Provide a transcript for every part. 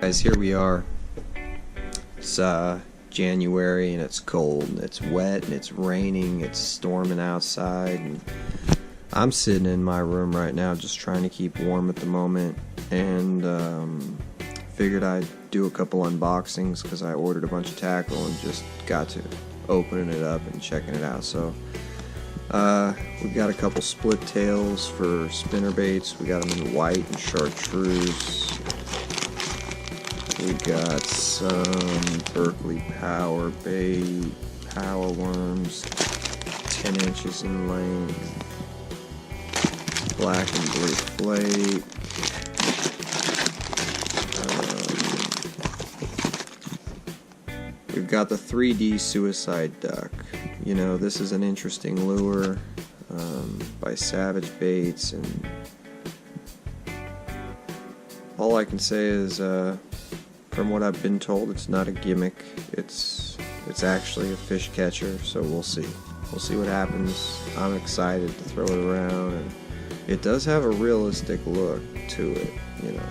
Guys, here we are. It's January and it's cold and it's wet and it's raining, it's storming outside, and I'm sitting in my room right now just trying to keep warm at the moment, and figured I'd do a couple unboxings because I ordered a bunch of tackle and just got to opening it up and checking it out. So we've got a couple split tails for spinnerbaits. We got them in white and chartreuse. We got some Berkley power bait, power worms, 10 inches in length, black and blue flake, we've got the 3D suicide duck. You know, this is an interesting lure by Savage Baits, and all I can say is from what I've been told, it's not a gimmick. It's actually a fish catcher, so we'll see. We'll see what happens. I'm excited to throw it around, and it does have a realistic look to it, you know.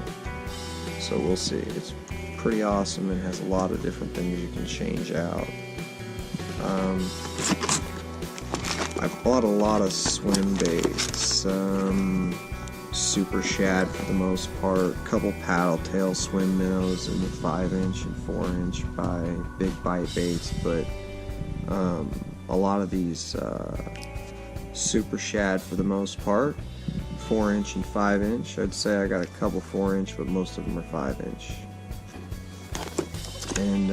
So we'll see. It's pretty awesome and has a lot of different things you can change out. I bought a lot of swim baits. Super shad for the most part, couple paddle tail swim minnows in the 5-inch and 4-inch by Big Bite Baits, but a lot of these super shad for the most part, 4-inch and 5-inch. I'd say I got a couple 4-inch, but most of them are 5-inch. And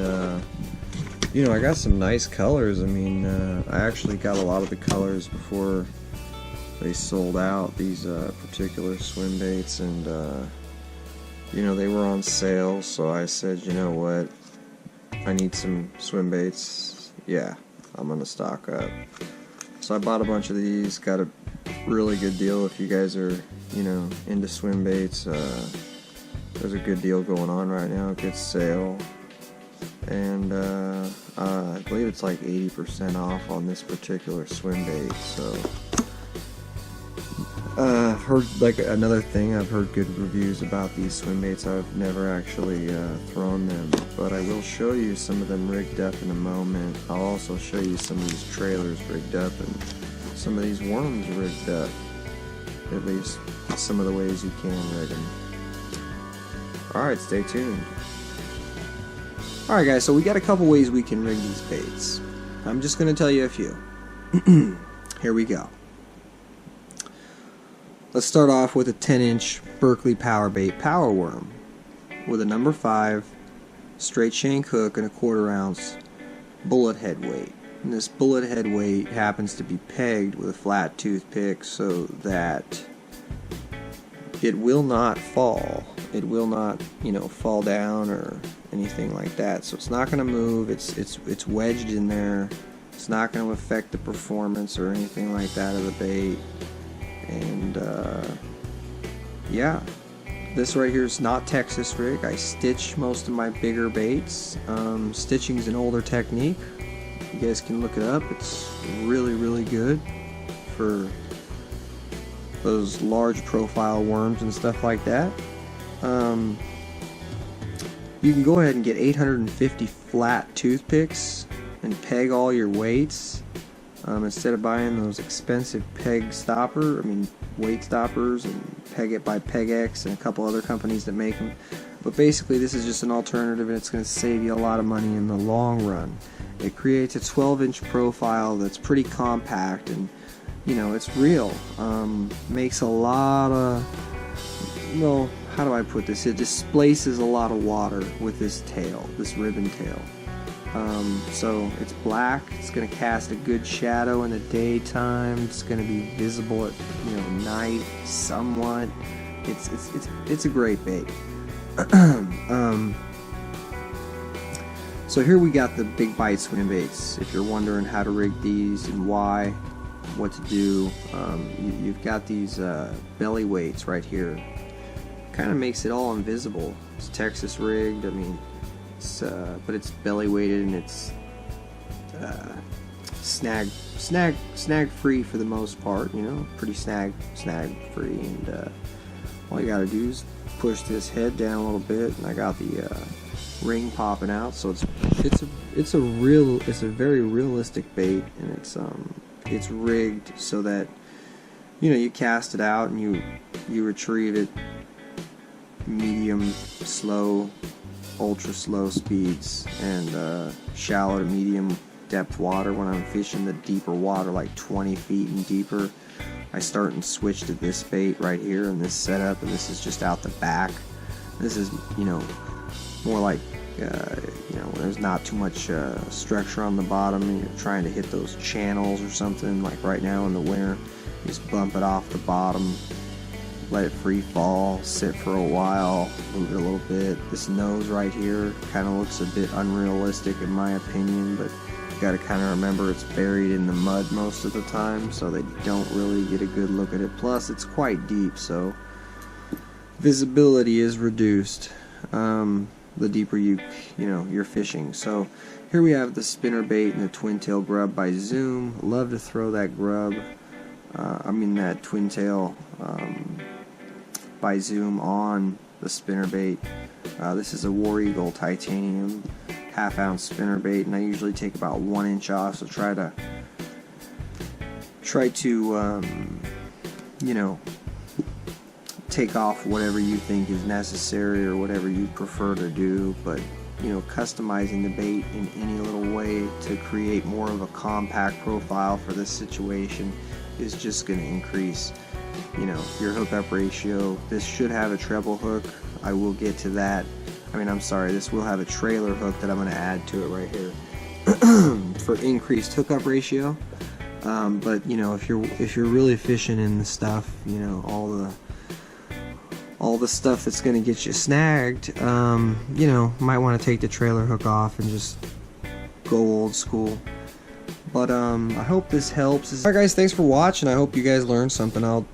you know, I got some nice colors. I mean, I actually got a lot of the colors before they sold out, these particular swim baits, and you know, they were on sale, so I said, you know what, I need some swim baits. Yeah, I'm gonna stock up. So I bought a bunch of these, got a really good deal. If you guys are, you know, into swim baits, there's a good deal going on right now, a good sale, and I believe it's like 80% off on this particular swim bait. So I've heard, like, another thing, I've heard good reviews about these swim baits. I've never actually thrown them, but I will show you some of them rigged up in a moment. I'll also show you some of these trailers rigged up and some of these worms rigged up, at least some of the ways you can rig them. Alright, stay tuned. Alright guys, so we got a couple ways we can rig these baits. I'm just going to tell you a few. Here we go. Let's start off with a 10-inch Berkley power bait power worm with a number 5 straight shank hook and a 1/4 ounce bullet head weight. And this bullet head weight happens to be pegged with a flat toothpick so that it will not fall. It will not, you know, fall down or anything like that. So it's not going to move. It's wedged in there. It's not going to affect the performance or anything like that of the bait. And yeah, this right here is not Texas rig. I stitch most of my bigger baits. Stitching is an older technique. You guys can look it up. It's really, really good for those large profile worms and stuff like that. You can go ahead and get 850 flat toothpicks and peg all your weights. Instead of buying those expensive weight stoppers, and Peg It by PegX and a couple other companies that make them. But basically, this is just an alternative, and it's going to save you a lot of money in the long run. It creates a 12-inch profile that's pretty compact, and you know, it's real. Makes a lot of, well, how do I put this? It displaces a lot of water with this tail, this ribbon tail. So it's black. It's going to cast a good shadow in the daytime. It's going to be visible at, you know, night somewhat. It's a great bait. So here we got the Big Bite swim baits. If you're wondering how to rig these and why, what to do, you've got these belly weights right here. Kind of makes it all invisible. It's Texas rigged. I mean, but it's belly weighted, and it's snag free for the most part. You know, pretty snag free, and all you gotta do is push this head down a little bit, and I got the ring popping out. So it's a very realistic bait, and it's rigged so that, you know, you cast it out and you retrieve it medium, slow, ultra slow speeds, and shallow to medium depth water. When I'm fishing the deeper water, like 20 feet and deeper, I start and switch to this bait right here in this setup, and this is just out the back. This is, you know, more like, you know, there's not too much structure on the bottom, and you're trying to hit those channels or something. Like right now in the winter, you just bump it off the bottom, let it free fall, sit for a while, move it a little bit. This nose right here kind of looks a bit unrealistic in my opinion, but you got to kind of remember it's buried in the mud most of the time, so that you don't really get a good look at it. Plus, it's quite deep, so visibility is reduced the deeper you're fishing. So here we have the spinnerbait and the twin tail grub by Zoom. Love to throw that grub, that twin tail by Zoom on the spinnerbait. This is a War Eagle titanium half-ounce spinnerbait, and I usually take about 1 inch off. So try to take off whatever you think is necessary or whatever you prefer to do, but customizing the bait in any little way to create more of a compact profile for this situation is just going to increase your hookup ratio. This should have a treble hook. I will get to that. This will have a trailer hook that I'm going to add to it right here for increased hookup ratio. But if you're really fishing in the stuff, all the stuff that's going to get you snagged, might want to take the trailer hook off and just go old school. But I hope this helps. Alright guys, thanks for watching. I hope you guys learned something. I'll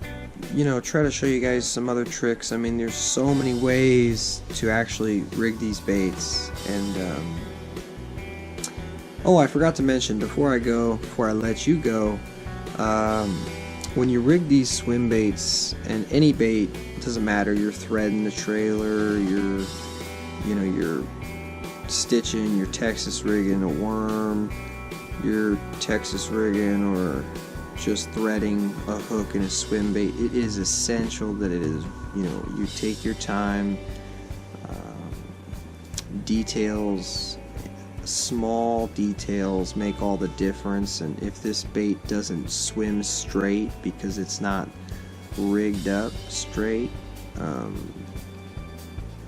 try to show you guys some other tricks. There's so many ways to actually rig these baits. And I forgot to mention before I let you go, when you rig these swim baits, and any bait, it doesn't matter, you're threading the trailer, you're stitching, you're Texas rigging a worm, you're Texas rigging, or just threading a hook in a swim bait, it is essential that it is, you take your time. Details, small details make all the difference. And if this bait doesn't swim straight because it's not rigged up straight,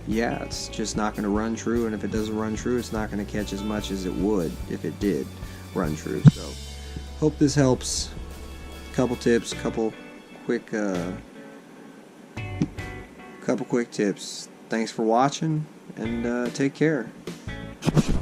it's just not going to run true. And if it doesn't run true, it's not going to catch as much as it would if it did run true. So hope this helps. Couple tips, couple quick tips. Thanks for watching, and take care.